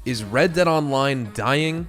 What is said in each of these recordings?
Is Red Dead Online dying?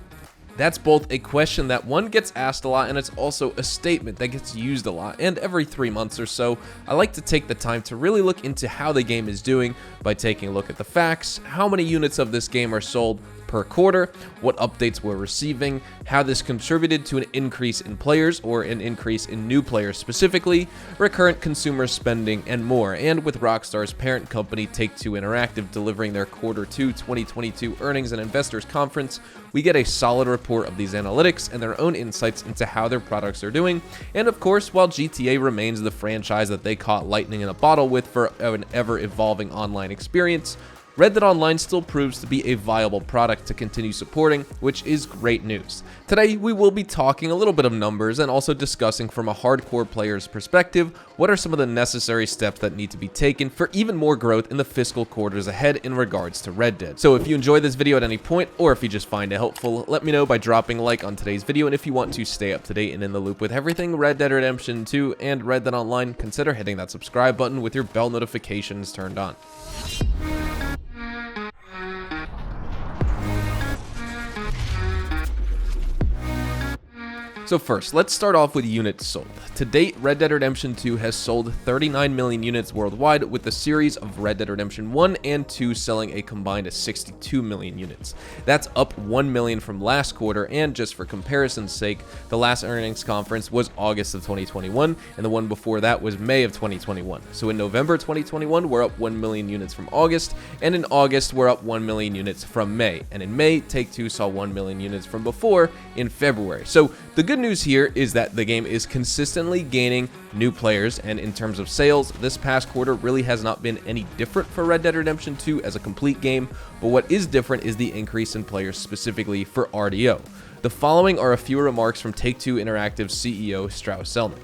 That's both a question that one gets asked a lot, and it's also a statement that gets used a lot. And every 3 months or so, I like to take the time to really look into how the game is doing by taking a look at the facts, how many units of this game are sold per quarter, what updates we're receiving, how this contributed to an increase in players or an increase in new players specifically, recurrent consumer spending, and more. And with Rockstar's parent company Take-Two Interactive delivering their Quarter 2 2022 earnings and investors conference, we get a solid report of these analytics and their own insights into how their products are doing. And of course, while GTA remains the franchise that they caught lightning in a bottle with for an ever-evolving online experience, Red Dead Online still proves to be a viable product to continue supporting, which is great news. Today, we will be talking a little bit of numbers and also discussing from a hardcore player's perspective what are some of the necessary steps that need to be taken for even more growth in the fiscal quarters ahead in regards to Red Dead. So if you enjoyed this video at any point, or if you just find it helpful, let me know by dropping a like on today's video, and if you want to stay up to date and in the loop with everything Red Dead Redemption 2 and Red Dead Online, consider hitting that subscribe button with your bell notifications turned on. So first, let's start off with units sold. To date, Red Dead Redemption 2 has sold 39 million units worldwide, with the series of Red Dead Redemption 1 and 2 selling a combined 62 million units. That's up 1 million from last quarter, and just for comparison's sake, the last earnings conference was August of 2021, and the one before that was May of 2021. So in November 2021, we're up 1 million units from August, and in August, we're up 1 million units from May. And in May, Take-Two saw 1 million units from before in February. So the good news here is that the game is consistently gaining new players, and in terms of sales, this past quarter really has not been any different for Red Dead Redemption 2 as a complete game, but what is different is the increase in players specifically for RDO. The following are a few remarks from Take-Two Interactive CEO Strauss Zelnick.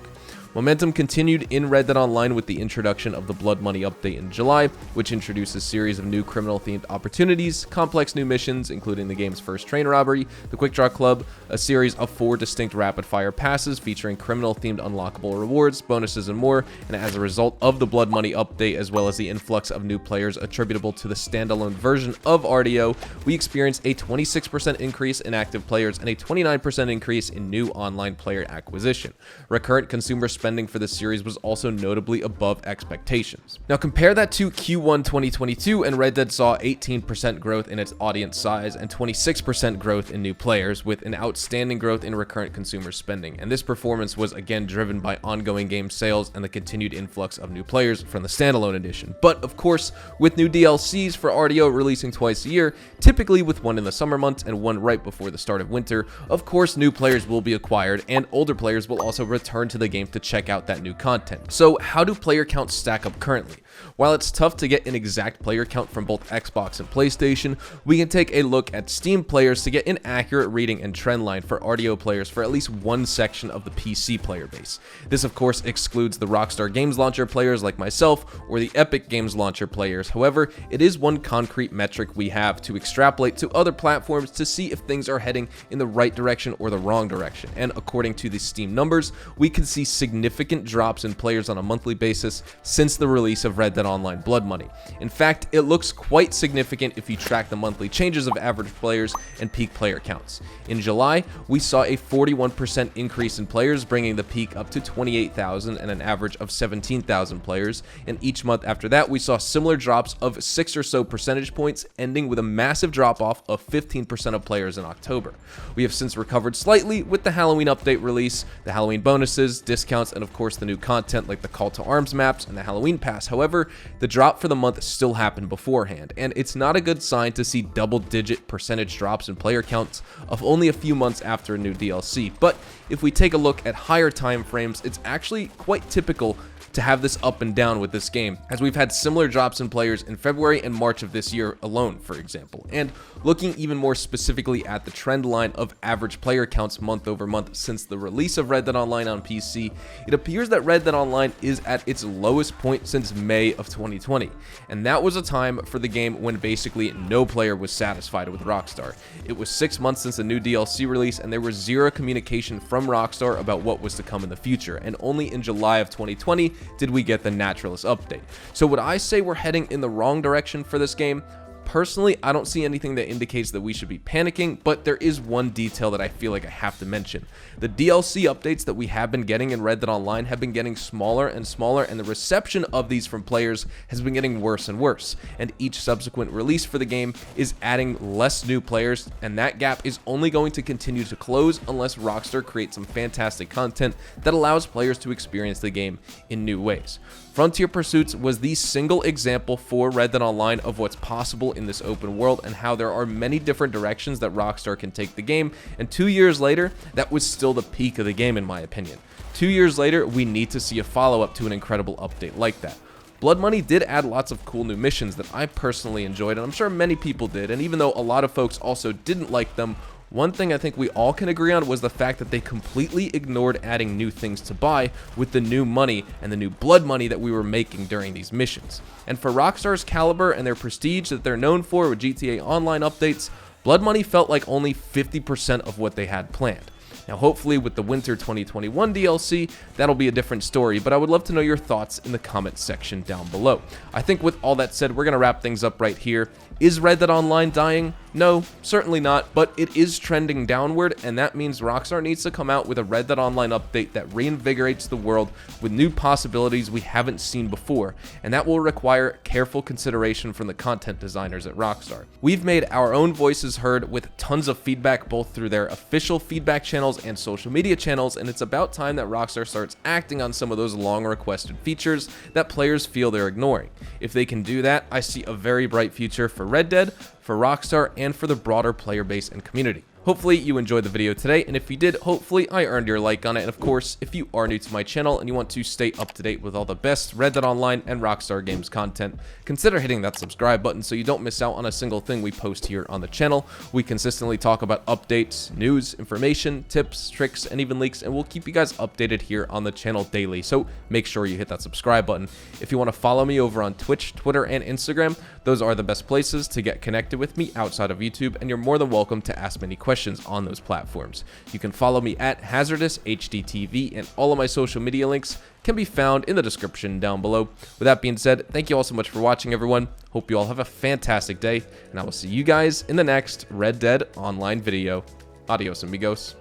Momentum continued in Red Dead Online with the introduction of the Blood Money update in July, which introduced a series of new criminal-themed opportunities, complex new missions, including the game's first train robbery, the Quick Draw Club, a series of 4 distinct rapid-fire passes featuring criminal-themed unlockable rewards, bonuses, and more. And as a result of the Blood Money update, as well as the influx of new players attributable to the standalone version of RDO, we experienced a 26% increase in active players and a 29% increase in new online player acquisition. Recurrent consumer spending for the series was also notably above expectations. Now compare that to Q1 2022, and Red Dead saw 18% growth in its audience size and 26% growth in new players, with an outstanding growth in recurrent consumer spending. And this performance was again driven by ongoing game sales and the continued influx of new players from the standalone edition. But of course, with new DLCs for RDO releasing twice a year, typically with one in the summer months and one right before the start of winter, of course new players will be acquired, and older players will also return to the game to check out that new content. So how do player counts stack up currently? While it's tough to get an exact player count from both Xbox and PlayStation, we can take a look at Steam players to get an accurate reading and trend line for RDO players for at least one section of the PC player base. This of course excludes the Rockstar Games Launcher players like myself or the Epic Games Launcher players. However, it is one concrete metric we have to extrapolate to other platforms to see if things are heading in the right direction or the wrong direction. And according to the Steam numbers, we can see significant drops in players on a monthly basis since the release of Red Dead Online Blood Money. In fact, it looks quite significant if you track the monthly changes of average players and peak player counts. In July, we saw a 41% increase in players, bringing the peak up to 28,000 and an average of 17,000 players, and each month after that we saw similar drops of 6 or so percentage points, ending with a massive drop-off of 15% of players in October. We have since recovered slightly with the Halloween update release, the Halloween bonuses, discounts, and of course the new content like the Call to Arms maps and the Halloween Pass. However, the drop for the month still happened beforehand, and it's not a good sign to see double-digit percentage drops in player counts of only a few months after a new DLC. But if we take a look at higher time frames, it's actually quite typical to have this up and down with this game, as we've had similar drops in players in February and March of this year alone, for example. And looking even more specifically at the trend line of average player counts month over month since the release of Red Dead Online on PC, it appears that Red Dead Online is at its lowest point since May of 2020. And that was a time for the game when basically no player was satisfied with Rockstar. It was 6 months since a new DLC release, and there was zero communication from Rockstar about what was to come in the future. And only in July of 2020 did we get the Naturalist update. So would I say we're heading in the wrong direction for this game? Personally, I don't see anything that indicates that we should be panicking, but there is one detail that I feel like I have to mention. The DLC updates that we have been getting in Red Dead Online have been getting smaller and smaller, and the reception of these from players has been getting worse and worse, and each subsequent release for the game is adding less new players, and that gap is only going to continue to close unless Rockstar creates some fantastic content that allows players to experience the game in new ways. Frontier Pursuits was the single example for Red Dead Online of what's possible in this open world and how there are many different directions that Rockstar can take the game, and 2 years later, that was still the peak of the game in my opinion. 2 years later, we need to see a follow-up to an incredible update like that. Blood Money did add lots of cool new missions that I personally enjoyed, and I'm sure many people did, and even though a lot of folks also didn't like them, one thing I think we all can agree on was the fact that they completely ignored adding new things to buy with the new money and the new blood money that we were making during these missions. And for Rockstar's caliber and their prestige that they're known for with GTA Online updates, blood money felt like only 50% of what they had planned. Now, hopefully with the Winter 2021 DLC, that'll be a different story, but I would love to know your thoughts in the comments section down below. I think with all that said, we're going to wrap things up right here. Is Red Dead Online dying? No, certainly not, but it is trending downward, and that means Rockstar needs to come out with a Red Dead Online update that reinvigorates the world with new possibilities we haven't seen before, and that will require careful consideration from the content designers at Rockstar. We've made our own voices heard with tons of feedback both through their official feedback channels and social media channels, and it's about time that Rockstar starts acting on some of those long requested features that players feel they're ignoring. If they can do that, I see a very bright future for Red Dead, for Rockstar, and for the broader player base and community. Hopefully you enjoyed the video today, and if you did, hopefully I earned your like on it. And of course, if you are new to my channel and you want to stay up to date with all the best Red Dead Online and Rockstar Games content, consider hitting that subscribe button so you don't miss out on a single thing we post here on the channel. We consistently talk about updates, news, information, tips, tricks, and even leaks, and we'll keep you guys updated here on the channel daily, so make sure you hit that subscribe button. If you want to follow me over on Twitch, Twitter, and Instagram, those are the best places to get connected with me outside of YouTube, and you're more than welcome to ask me any questions on those platforms. You can follow me at HazardousHDTV, and all of my social media links can be found in the description down below. With that being said, thank you all so much for watching, everyone. Hope you all have a fantastic day, and I will see you guys in the next Red Dead Online video. Adios, amigos.